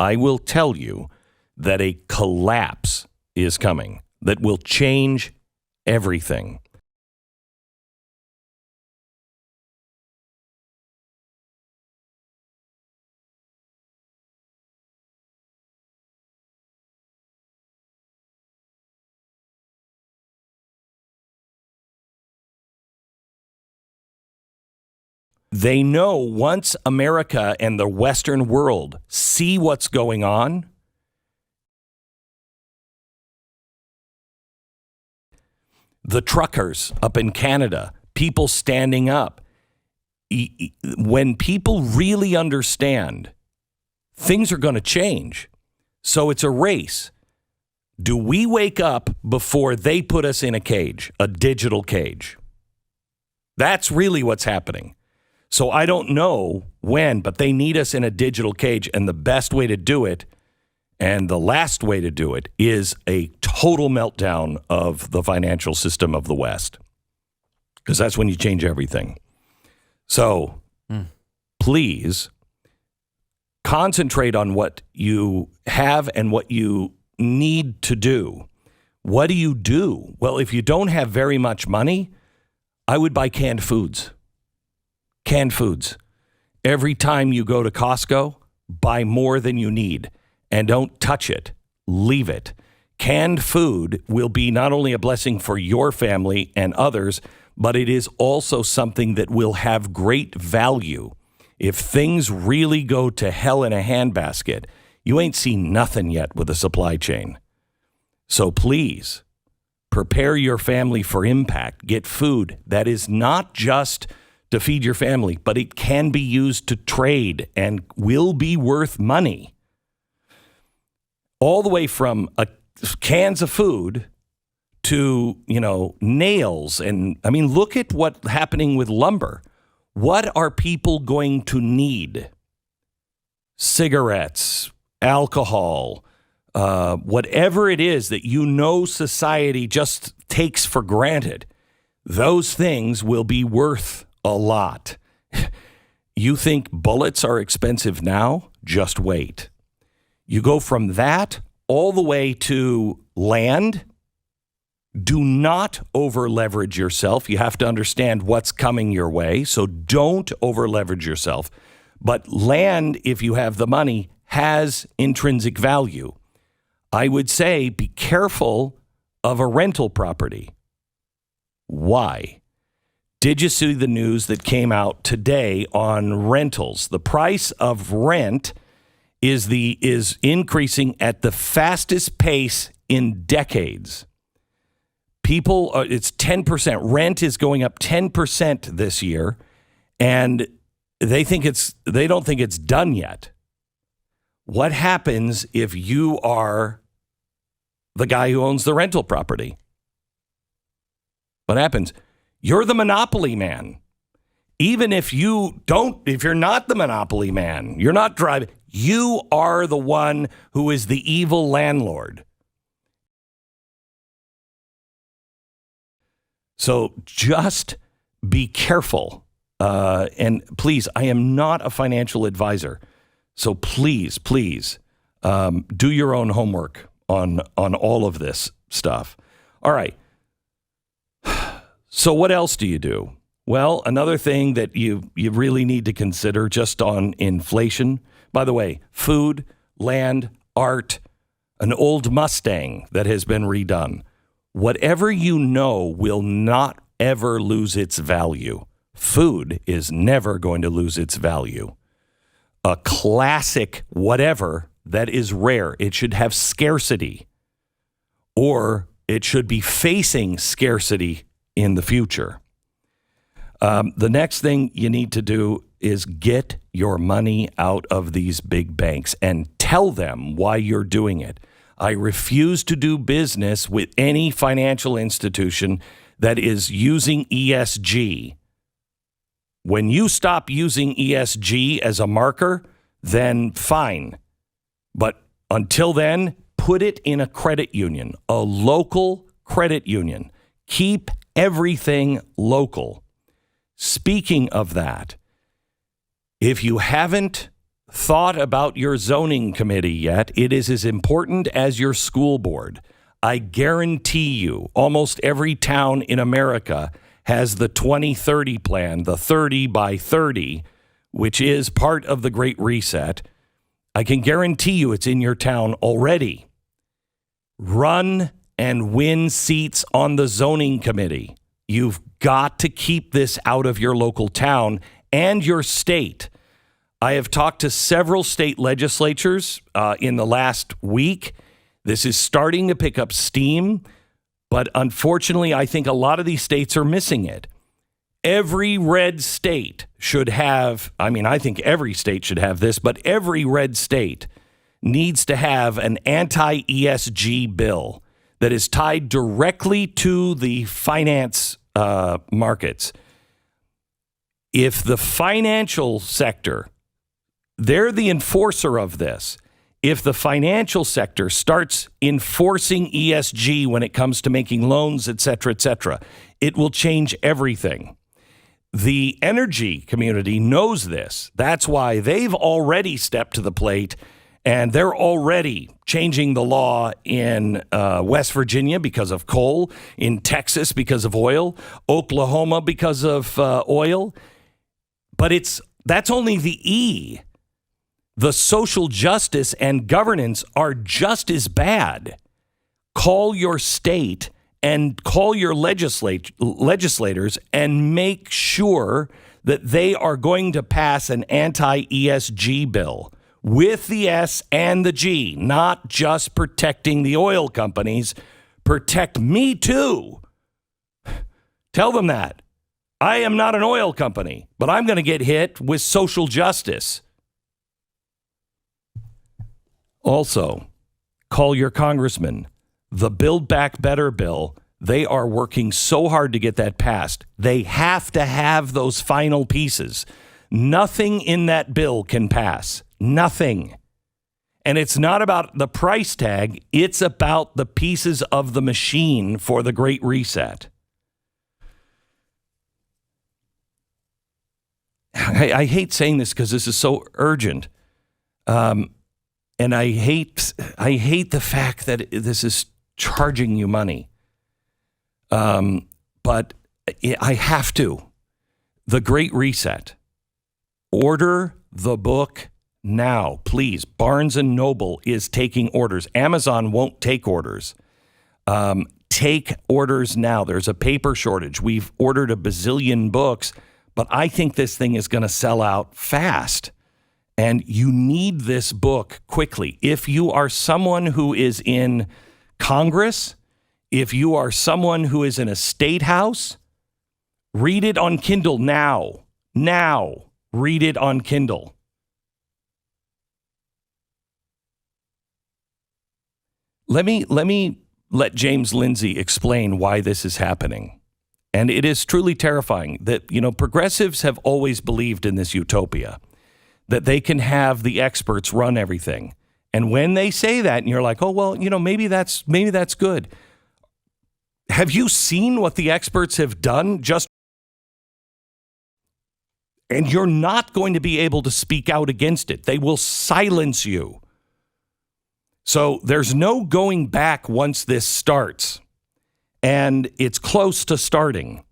I will tell you that a collapse is coming that will change everything. They know once America and the Western world see what's going on, the truckers up in Canada, people standing up, when people really understand, things are going to change. So it's a race. Do we wake up before they put us in a cage, a digital cage? That's really what's happening. So I don't know when, but they need us in a digital cage. And the best way to do it, and the last way to do it, is a total meltdown of the financial system of the West. Because that's when you change everything. So please concentrate on what you have and what you need to do. What do you do? Well, if you don't have very much money, I would buy canned foods. Canned foods. Every time you go to Costco, buy more than you need and don't touch it. Leave it. Canned food will be not only a blessing for your family and others, but it is also something that will have great value. If things really go to hell in a handbasket, you ain't seen nothing yet with the supply chain. So please, prepare your family for impact. Get food that is not just to feed your family, but it can be used to trade and will be worth money. All the way from cans of food to, nails. And I mean, look at what's happening with lumber. What are people going to need? Cigarettes, alcohol, whatever it is that society just takes for granted. Those things will be worth a lot. You think bullets are expensive now? Just wait. You go from that all the way to land. Do not over leverage yourself. You have to understand what's coming your way. So don't over leverage yourself. But land, if you have the money, has intrinsic value. I would say be careful of a rental property. Why? Did you see the news that came out today on rentals? The price of rent is increasing at the fastest pace in decades. It's 10%. Rent is going up 10% this year, and they don't think it's done yet. What happens if you are the guy who owns the rental property? What happens? You're the monopoly man. Even if you're not the monopoly man, you're not driving, you are the one who is the evil landlord. So just be careful. And please, I am not a financial advisor. So please, do your own homework on all of this stuff. All right. So what else do you do? Well, another thing that you really need to consider just on inflation, by the way, food, land, art, an old Mustang that has been redone. Whatever will not ever lose its value. Food is never going to lose its value. A classic whatever that is rare, it should have scarcity, or it should be facing scarcity in the future. The next thing you need to do is get your money out of these big banks and tell them why you're doing it. I refuse to do business with any financial institution that is using ESG. When you stop using ESG as a marker, then fine. But until then, put it in a credit union, a local credit union. Keep everything local. Speaking of that, if you haven't thought about your zoning committee yet, it is as important as your school board. I guarantee you, almost every town in America has the 2030 plan, the 30 by 30, which is part of the Great Reset. I can guarantee you it's in your town already. Run and win seats on the zoning committee. You've got to keep this out of your local town and your state. I have talked to several state legislatures in the last week. This is starting to pick up steam, but unfortunately, I think a lot of these states are missing it. Every red state should have, I think every state should have this, but every red state needs to have an anti-ESG bill that is tied directly to the finance markets. If the financial sector, they're the enforcer of this. If the financial sector starts enforcing ESG when it comes to making loans, et cetera, it will change everything. The energy community knows this. That's why they've already stepped to the plate, and they're already changing the law in West Virginia because of coal, in Texas because of oil, Oklahoma because of oil. But that's only the E. The social justice and governance are just as bad. Call your state and call your legislators and make sure that they are going to pass an anti-ESG bill with the S and the G, not just protecting the oil companies. Protect me too. Tell them that. I am not an oil company, but I'm going to get hit with social justice. Also, call your congressman. The Build Back Better bill, they are working so hard to get that passed. They have to have those final pieces. Nothing in that bill can pass. Nothing. And it's not about the price tag. It's about the pieces of the machine for the Great Reset. I hate saying this because this is so urgent. And I hate the fact that this is charging you money. But I have to. The Great Reset. Order the book now, please. Barnes & Noble is taking orders. Amazon won't take orders. Take orders now. There's a paper shortage. We've ordered a bazillion books, but I think this thing is going to sell out fast. And you need this book quickly. If you are someone who is in Congress, if you are someone who is in a state house, read it on Kindle now. Now, read it on Kindle. Let me let James Lindsay explain why this is happening. And it is truly terrifying that, progressives have always believed in this utopia, that they can have the experts run everything. And when they say that, and you're like, oh, well, maybe that's good. Have you seen what the experts have done? And you're not going to be able to speak out against it. They will silence you. So there's no going back once this starts. And it's close to starting.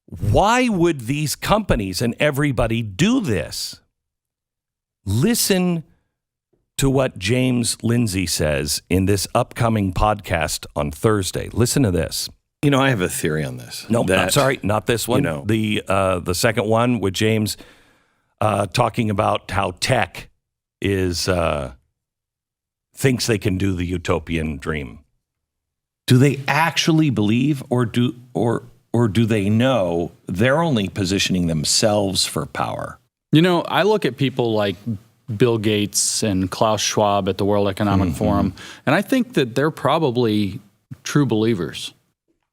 Why would these companies and everybody do this? Listen to what James Lindsay says in this upcoming podcast on Thursday. Listen to this. I have a theory on this. No, sorry, not this one. The second one with James talking about how tech is thinks they can do the utopian dream. Do they actually believe, or do they know they're only positioning themselves for power? I look at people like Bill Gates and Klaus Schwab at the World Economic Forum, and I think that they're probably true believers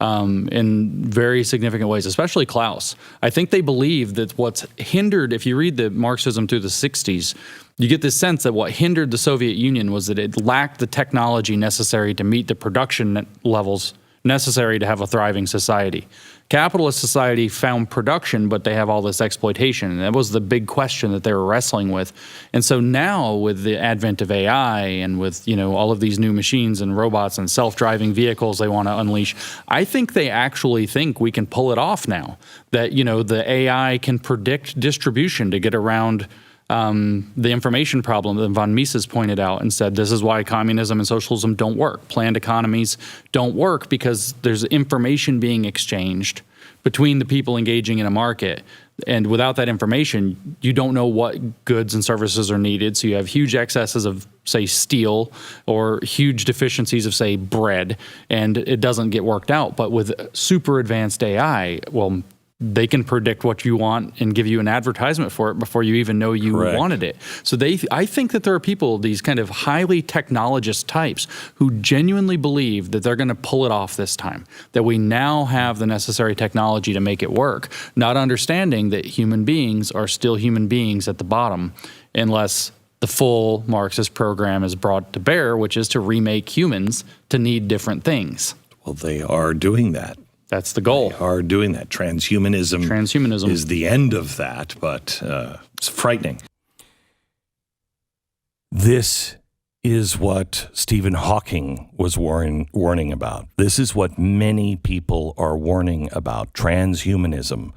in very significant ways, especially Klaus. I think they believe that what's hindered, if you read the Marxism through the 60s, you get this sense that what hindered the Soviet Union was that it lacked the technology necessary to meet the production levels necessary to have a thriving society. capitalist society found production, but they have all this exploitation. And that was the big question that they were wrestling with. And so now with the advent of AI and with, all of these new machines and robots and self-driving vehicles they want to unleash, I think they actually think we can pull it off now. That, the AI can predict distribution to get around the information problem that von Mises pointed out and said, this is why communism and socialism don't work. Planned economies don't work because there's information being exchanged between the people engaging in a market. And without that information, you don't know what goods and services are needed. So you have huge excesses of, say, steel or huge deficiencies of, say, bread, and it doesn't get worked out. But with super advanced AI, well, they can predict what you want and give you an advertisement for it before you even know you wanted it. So I think that there are people, these kind of highly technologist types, who genuinely believe that they're going to pull it off this time, that we now have the necessary technology to make it work, not understanding that human beings are still human beings at the bottom unless the full Marxist program is brought to bear, which is to remake humans to need different things. Well, they are doing that. That's the goal. They are doing that. Transhumanism is the end of that, but it's frightening. This is what Stephen Hawking was warning about. This is what many people are warning about, transhumanism,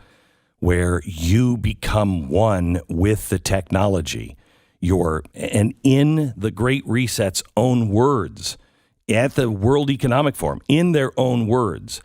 where you become one with the technology. And in the Great Reset's own words, at the World Economic Forum, in their own words,